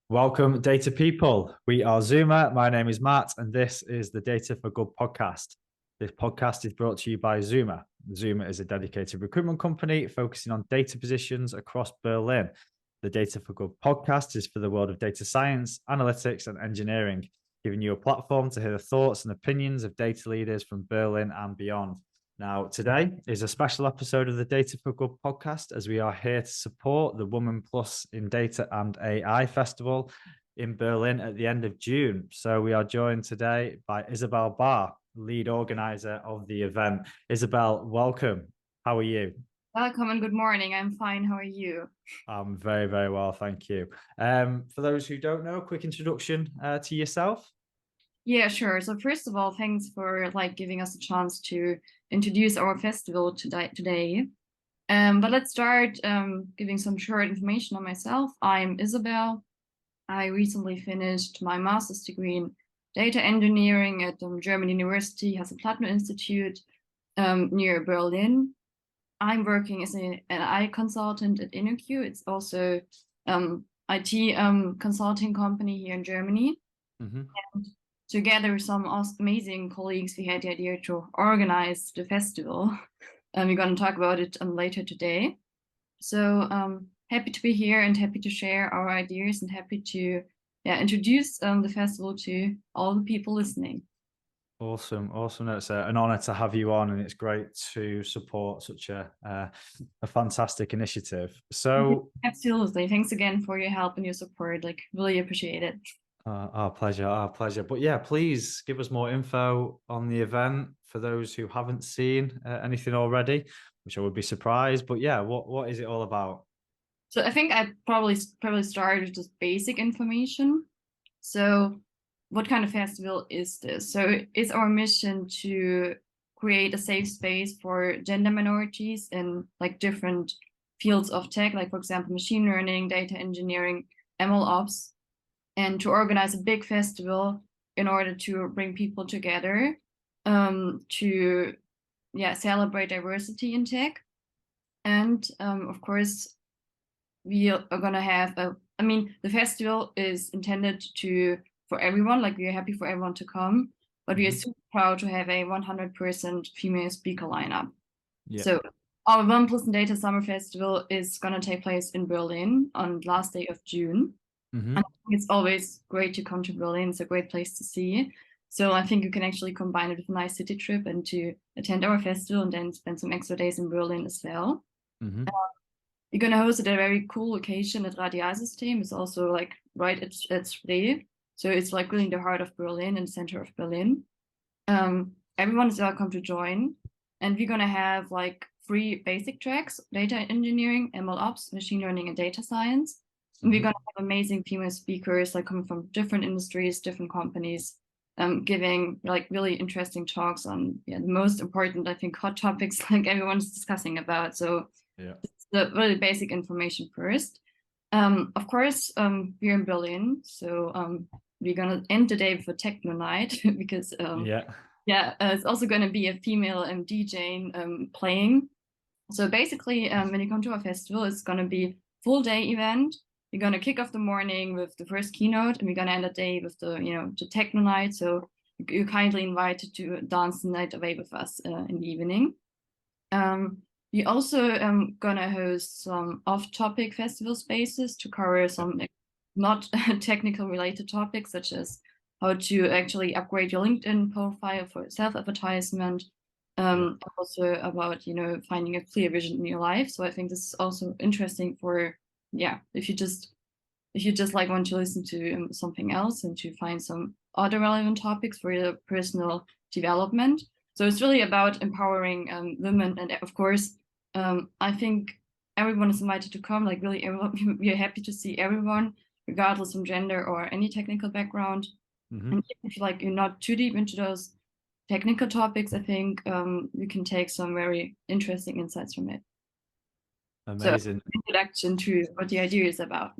Welcome, data people. We are Zuma. My name is Matt, and this is the Data for Good podcast. This podcast is brought to you by Zuma. Zuma is a dedicated recruitment company focusing on data positions across Berlin. The Data for Good podcast is for the world of data science, analytics, and engineering, giving you a platform to hear the thoughts and opinions of data leaders from Berlin and beyond. Now, today is a special episode of the Data for Good podcast, as we are here to support the Women Plus in Data and AI Festival in Berlin at the end of June. So we are joined today by Isabel Bär, lead organizer of the event. Isabel, welcome. How are you? Welcome and good morning. I'm fine. How are you? I'm very, very well, thank you. For those who don't know, a quick introduction to yourself. Yeah, sure. So first of all, thanks for giving us a chance to introduce our festival today. But let's start giving some short information on myself. I'm Isabel. I recently finished my master's degree in data engineering at German University Hesse-Plattner Institute near Berlin. I'm working as an AI consultant at InnoQ. It's also IT consulting company here in Germany. Mm-hmm. And together with some amazing colleagues, we had the idea to organize the festival. We're going to talk about it later today. So happy to be here and happy to share our ideas and happy to introduce the festival to all the people listening. Awesome. It's an honor to have you on, and it's great to support such a fantastic initiative. So absolutely, thanks again for your help and your support. Really appreciate it. Our pleasure. But yeah, please give us more info on the event for those who haven't seen anything already, which I would be surprised. But yeah, what is it all about? So I think I probably start with just basic information. So what kind of festival is this? So it's our mission to create a safe space for gender minorities in different fields of tech, like for example, machine learning, data engineering, ML ops, and to organize a big festival in order to bring people together to celebrate diversity in tech. And of course, we are going to have the festival is intended for everyone, we are happy for everyone to come, but we are super proud to have a 100% female speaker lineup. Yeah. So our One Plus in Data Summer Festival is going to take place in Berlin on the last day of June. Mm-hmm. And it's always great to come to Berlin. It's a great place to see. So I think you can actually combine it with a nice city trip and to attend our festival and then spend some extra days in Berlin as well. Mm-hmm. We're going to host it at a very cool location at Radialsystem. It's also right at Spree. So it's really in the heart of Berlin and center of Berlin. Everyone is welcome to join. And we're going to have 3 basic tracks: data engineering, ML ops, machine learning, and data science. And we're going to have amazing female speakers coming from different industries, different companies, giving really interesting talks on the most important, I think, hot topics everyone's discussing about. So yeah, the really basic information first. Of course, we're in Berlin, so we're gonna end the day with a techno night because it's also gonna be a female DJ playing. So basically, when you come to our festival, it's gonna be full day event. We're gonna kick off the morning with the first keynote, and we're gonna end the day with the techno night. So you're kindly invited to dance the night away with us in the evening. We also gonna host some off-topic festival spaces to cover some not technical related topics, such as how to actually upgrade your LinkedIn profile for self-advertisement, also about finding a clear vision in your life. So I think this is also interesting for if you just want to listen to something else and to find some other relevant topics for your personal development. So it's really about empowering women, and of course, I think everyone is invited to come. Really, everyone, we are happy to see everyone, regardless of gender or any technical background. Mm-hmm. And if you're not too deep into those technical topics, I think you can take some very interesting insights from it. Amazing. So, introduction to what the idea is about.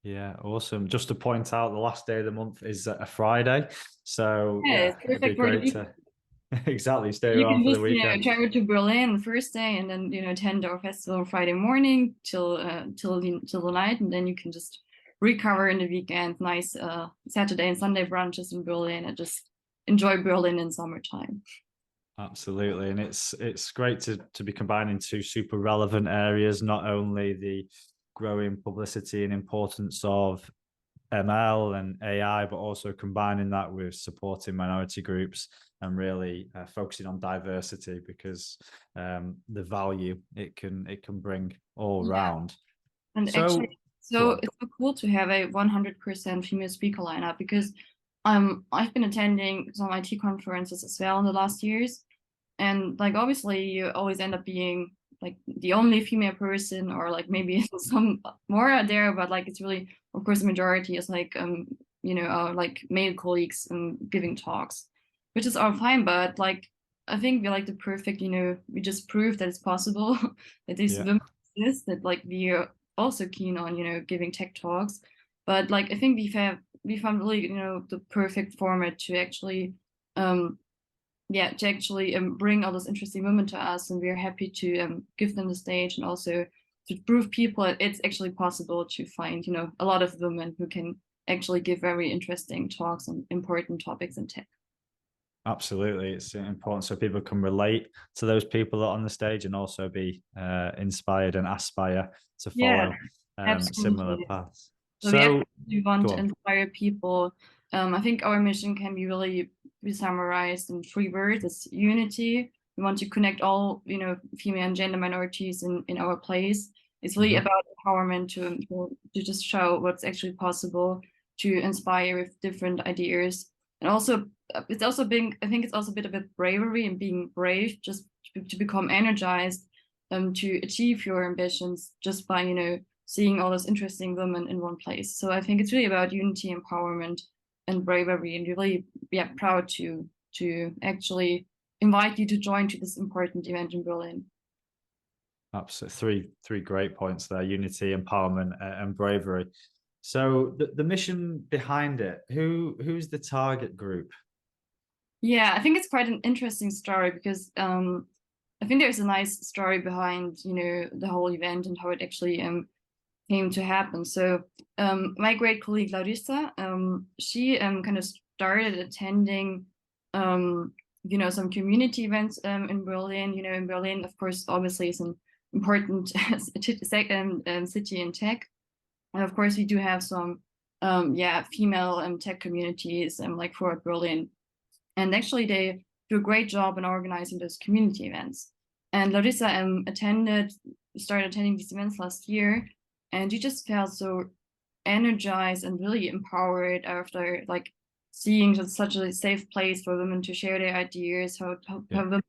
Yeah, awesome. Just to point out, the last day of the month is a Friday, so it's perfect it'd be great to exactly stay around for the weekend. Travel to Berlin the first day, and then attend our festival Friday morning till the night, and then you can just recover in the weekend, nice Saturday and Sunday brunches in Berlin, and just enjoy Berlin in summertime. Absolutely, and it's great to be combining two super relevant areas, not only the growing publicity and importance of ML and AI, but also combining that with supporting minority groups and really focusing on diversity, because the value it can bring all round. And actually, so it's so cool to have a 100% female speaker lineup, because I've been attending some IT conferences as well in the last years, and like obviously you always end up being like the only female person, or like maybe some more are there, but like it's really, of course, the majority is like like male colleagues giving talks, which is all fine. But like I think we're like the perfect, we just proved that it's possible that these women exist, that like we are also keen on giving tech talks. But like I think we found really the perfect format to actually bring all those interesting women to us, and we're happy to give them the stage, and also to prove people it's actually possible to find a lot of women who can actually give very interesting talks on important topics in tech. Absolutely, it's important so people can relate to those people that are on the stage, and also be inspired and aspire to follow similar paths. So we want to inspire people. I think our mission can be really summarized in 3 words. It's unity. We want to connect all female and gender minorities in our place. It's really about empowerment to just show what's actually possible, to inspire with different ideas. And also it's also being, I think it's also a bit of bravery, and being brave just to become energized to achieve your ambitions just by seeing all those interesting women in one place. So I think it's really about unity, empowerment, and bravery, and really proud to actually invite you to join to this important event in Berlin. Absolutely, three great points there: unity, empowerment, and bravery. So the mission behind it, who's the target group? Yeah, I think it's quite an interesting story, because I think there's a nice story behind the whole event and how it actually came to happen. So my great colleague Larissa, she kind of started attending some community events in Berlin. In Berlin, of course, obviously is an important city in tech, and of course we do have some female tech communities like throughout Berlin, and actually they do a great job in organizing those community events. And Larissa started attending these events last year, and she just felt so energized and really empowered after like seeing just such a safe place for women to share their ideas, how women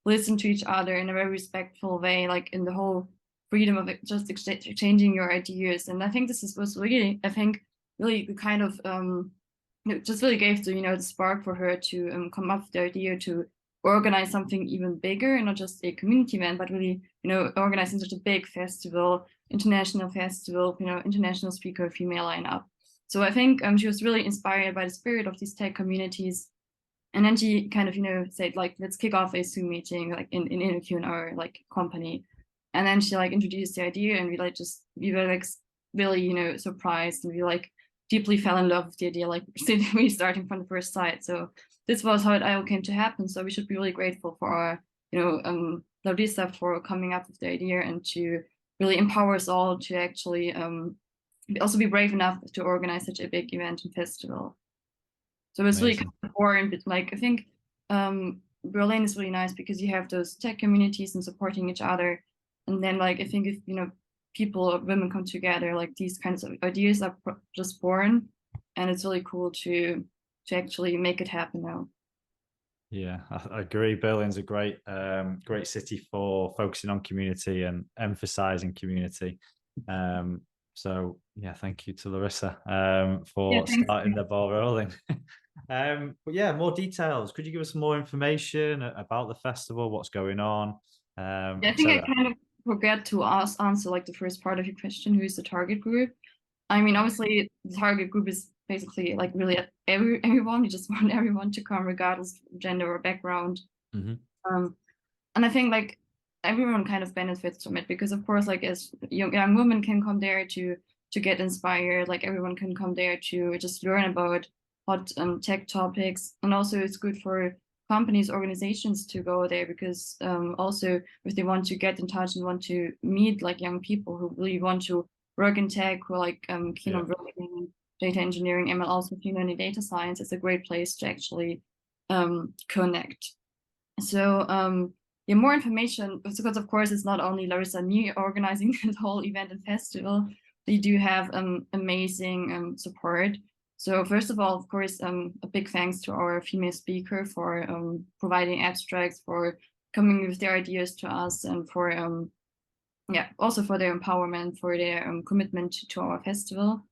listen to each other in a very respectful way, like in the whole freedom of just exchanging your ideas. And I think this was really, really the kind of it just really gave the spark for her to come up with the idea to organize something even bigger, and not just a community event, but really organizing such a big festival, international festival, international speaker female lineup. So I think she was really inspired by the spirit of these tech communities, and then she kind of said like, let's kick off a Zoom meeting like in InnoQ, in our like company. And then she like introduced the idea, and we were like really surprised, and we like deeply fell in love with the idea, like we starting from the first sight. So this was how it all came to happen. So we should be really grateful for our Larissa for coming up with the idea, and to really empower us all to actually also be brave enough to organize such a big event and festival. So it's really kind of boring, but like I think Berlin is really nice because you have those tech communities and supporting each other. And then like I think if people or women come together, like these kinds of ideas are just born, and it's really cool to actually make it happen now. Yeah, I agree. Berlin's a great city for focusing on community and emphasizing community. So yeah, thank you to Larissa for starting the ball rolling. But yeah, more details. Could you give us more information about the festival? What's going on? I think I kind of forgot to answer like the first part of your question. Who is the target group? I mean, obviously the target group is basically like really everyone. We just want everyone to come, regardless of gender or background. And I think like everyone kind of benefits from it, because of course, like as young women can come there to to get inspired. Like everyone can come there to just learn about hot tech topics. And also it's good for companies, organizations to go there, because also if they want to get in touch and want to meet like young people who really want to work in tech, who are like keen on working in data engineering, ML, also machine learning, data science, it's a great place to actually connect. So yeah, more information, because of course it's not only Larissa and me organizing the whole event and festival. They do have amazing support. So first of all, of course, a big thanks to our female speaker for providing abstracts, for coming with their ideas to us, and for yeah, also for their empowerment, for their commitment to our festival.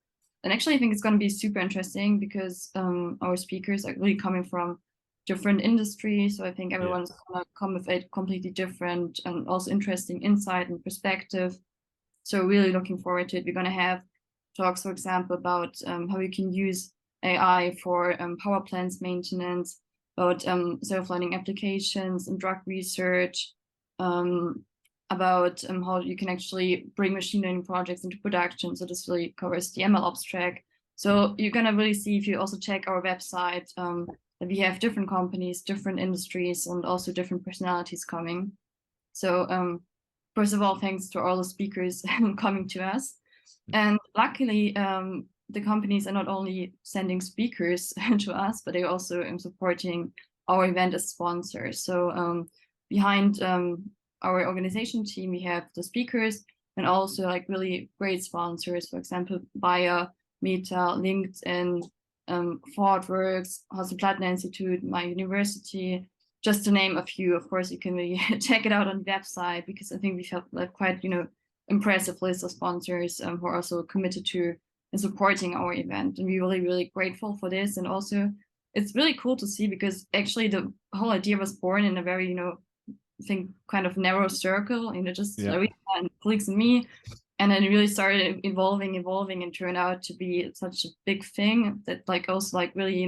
And actually, I think it's going to be super interesting, because our speakers are really coming from different industries. So I think everyone's going to come with a completely different and also interesting insight and perspective. So really looking forward to it. We're going to have talks, for example, about how you can use AI for power plants maintenance, about self-learning applications and drug research, about how you can actually bring machine learning projects into production. So this really covers the ML ops track. So you're going to really see, if you also check our website, that we have different companies, different industries, and also different personalities coming. So first of all, thanks to all the speakers coming to us. And luckily, the companies are not only sending speakers to us, but they're also supporting our event as sponsors. So behind our organization team, we have the speakers and also like really great sponsors, for example, Bayer, Meta, LinkedIn, ThoughtWorks, Hasselplattner Institute, my university, just to name a few. Of course, you can really check it out on the website, because I think we have like quite, impressive list of sponsors who are also committed to and supporting our event. And we're really, really grateful for this. And also it's really cool to see, because actually the whole idea was born in a very, I think kind of narrow circle, just Larissa and colleagues and me. And then it really started evolving and turned out to be such a big thing that like also like really,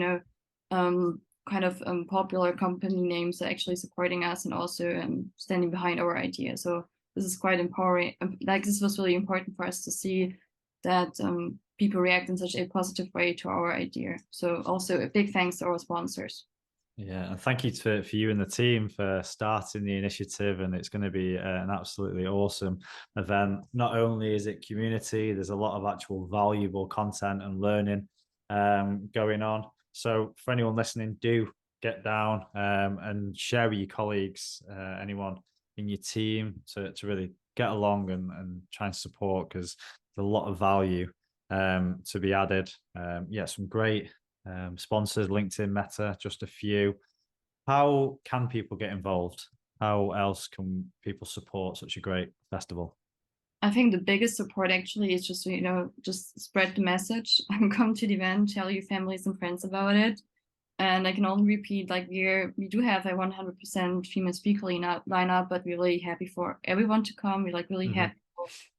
kind of popular company names are actually supporting us and also standing behind our idea. So this is quite empowering. Like this was really important for us to see that people react in such a positive way to our idea. So also a big thanks to our sponsors. Yeah, and thank you for you and the team for starting the initiative. And it's going to be an absolutely awesome event. Not only is it community, there's a lot of actual valuable content and learning going on. So for anyone listening, do get down and share with your colleagues, anyone in your team, to really get along and try and support, because there's a lot of value to be added. Some great sponsors, LinkedIn, Meta, just a few. How can people get involved? How else can people support such a great festival? I think the biggest support actually is just, just spread the message and come to the event, tell your families and friends about it. And I can only repeat, like we do have a 100% female speaker lineup, but we're really happy for everyone to come. We're like really happy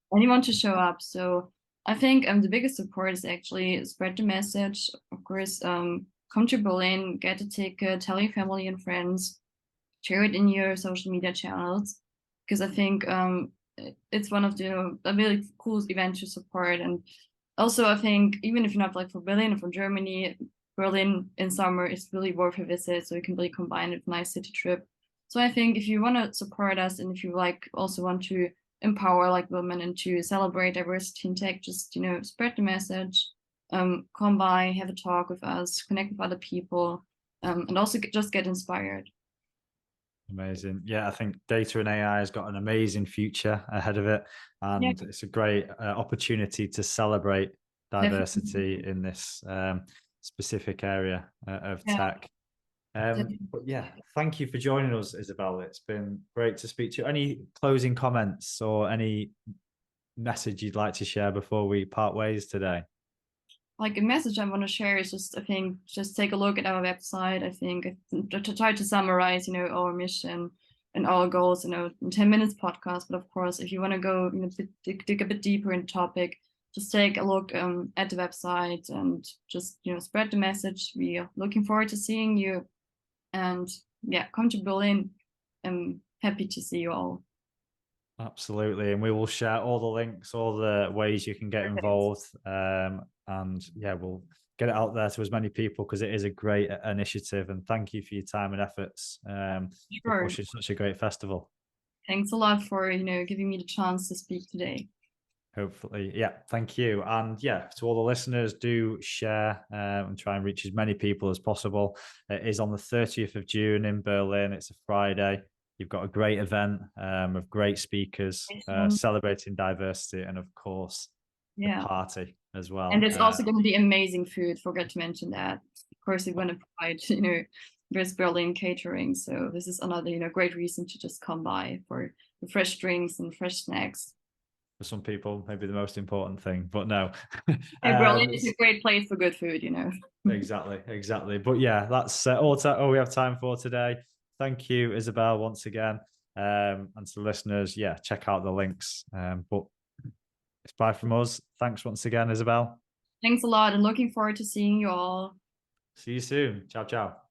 for anyone to show up. So I think the biggest support is actually spread the message. Of course, come to Berlin, get a ticket, tell your family and friends, share it in your social media channels, because I think it's one of the a really cool event to support. And also, I think even if you're not like for Berlin or for Germany, Berlin in summer is really worth a visit. So you can really combine it with a nice city trip. So I think if you want to support us, and if you like also want to empower like women and to celebrate diversity in tech, just spread the message, come by, have a talk with us, connect with other people, and also just get inspired. Amazing. Yeah, I think data and AI has got an amazing future ahead of it, and it's a great opportunity to celebrate diversity in this specific area of tech. But yeah, thank you for joining us, Isabel. It's been great to speak to you. Any closing comments or any message you'd like to share before we part ways today? Like a message I want to share is just, I think, just take a look at our website. I think to try to summarize, our mission and our goals, in 10 minutes podcast. But of course, if you want to go, dig a bit deeper in the topic, just take a look at the website and just, spread the message. We are looking forward to seeing you. And yeah, come to Berlin. I'm happy to see you all. Absolutely. And we will share all the links, all the ways you can get involved. And yeah, we'll get it out there to as many people because it is a great initiative. And thank you for your time and efforts for pushing such a great festival. Thanks a lot for, giving me the chance to speak today. Hopefully. Yeah. Thank you. And yeah, to all the listeners, do share and try and reach as many people as possible. It is on the 30th of June in Berlin. It's a Friday. You've got a great event of great speakers celebrating diversity and, of course, the party as well. And there's also going to be amazing food. Forgot to mention that. Of course, we're going to provide, there's Berlin catering. So this is another, great reason to just come by for the fresh drinks and fresh snacks. For some people, maybe the most important thing, but no. Berlin is a great place for good food, Exactly. But yeah, that's all we have time for today. Thank you, Isabel, once again. And to listeners, yeah, check out the links. But it's bye from us. Thanks once again, Isabel. Thanks a lot, and looking forward to seeing you all. See you soon. Ciao, ciao.